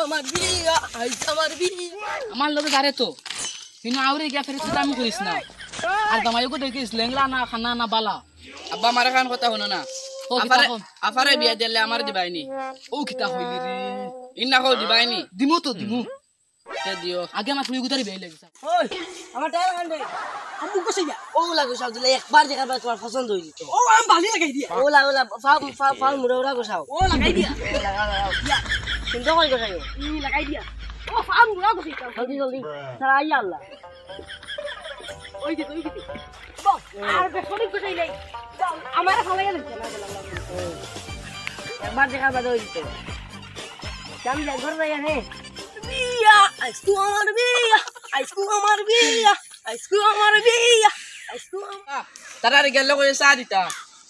আমার বিয়া আইস আমার বিয়া আমার লগে গারে তো কিন্তু আউরে গিয়া ফেরে তুই আমি করিস না আর দামাইও দেখিস লেংলা না খানা না বালা আব্বা আমার খান কথা হনো না আফারে বিয়া দিলে আমার দিবাইনি ও কিতা হইলি রে ইন্না কো দিবাইনি দিমু তো দিমু তে দিও আগে আমার ফুই গুতারি বেই লাগিছে ওই আমার টায়ার কান্দে আমু কইয়া ওলা গোসাও দিলে একবার দেখার পর তোমার পছন্দ হই দিত ও আমি বালি লাগাই দিয়া ওলা ফাল মুড়া গোসাও ও লাগাই দিয়া লাগাও ইয়া কিন্তু কই গোসাইও লাগাই দিয়া ও ফাম গুড়া গছি জলদি জলদি সারা আইয়া আল্লাহ ওই যে বাহ আর বেশনি গোসাই নাই আমার ফালাই না একবার দেখার পর হই দিত কাম যাই ঘর যাই রে বিয়া আইসু আমার বিয়া আইসু আমার বিয়া আইসু আমার বিয়া আইসু তারারে গেল কই সা দিতা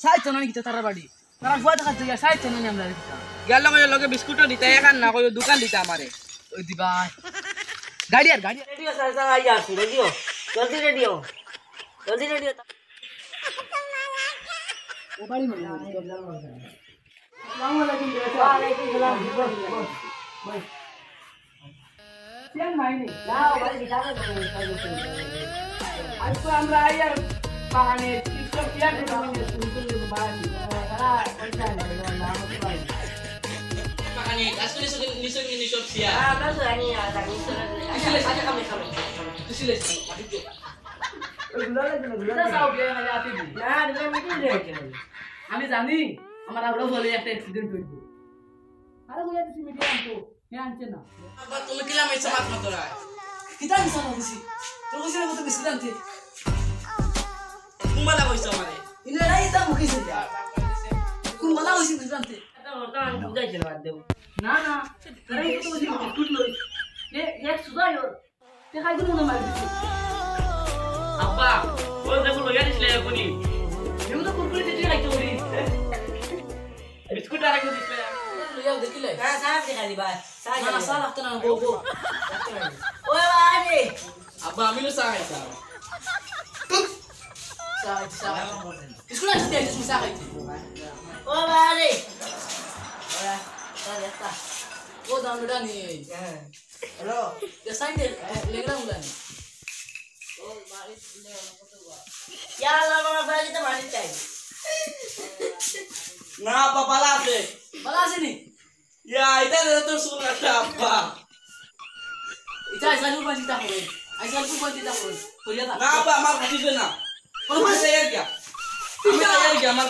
সাইতো না কিতা তার বাড়ি তারা ফুয়া দেখা দিয়া সাইতো না আমরা কিতা গেল কই লগে বিস্কুট দিতা এখান না কই দোকান দিতা আমারে ওই দিবা গাড়ি আর রেডিও সারা আইয়া আসি রেডিও জলদি রেডিও ও বাড়ি মানে ওয়ালাইকুম সালাম কেন মাইনি না বাড়ি দিতাম আজকে আমরা আইয়ার বাগানে টিকটক ইয়ার দিলাম শুনতে বাড়ি তারা পয়সা নেই না আমাকে বাড়ি বাগানে আসলে নিসব নিসব সিয়া কাজ আনি আর আমি আসলে সাজা কামে খাবে আসলে আমি জানি আমার আরো বলে একটা অ্যাক্সিডেন্ট হইব আরে বলে দিছি মিডিয়াম তো কে আনছে না আব্বা তুমি কিলা মেছে মাত মতরা কিতা দিছ না দিছি তোর কইছিস না কত বেশি জানতে কুম্বালা কইছো আমারে ইনে রাইতা মুখিছে কোন বলা হইছিস জানতে না না তারাই তো বলি টুট লই এক সুদাই ওর তে খাই দিল না মার দিছি আব্বা ওই দেখো লইয়া দিছিলে এখনি এমন তো কুরকুরি দিতে রাখতে বলি বিস্কুট আর দিছিলে লইয়া দেখিলে না না সাল লাগতে না গো গো আব্বা আমি লো সা খাইতা সাল স্কুল আসতে আসতে সাল খাইতে ও দাম লড়া নি হ্যালো তে সাইডে লেগরা মুলানি ও বাড়ি লে কত বা না আব্বা বালা আছে ভালো আছে নি ইয়া এটা তো শুন একটা আব্বা এটা আইসালু বাজিতা হবে আইসালু বাজিতা হবে করিয়া না আব্বা আমার খাইবে না কোন মাসে এর গিয়া আমি এর গিয়া আমার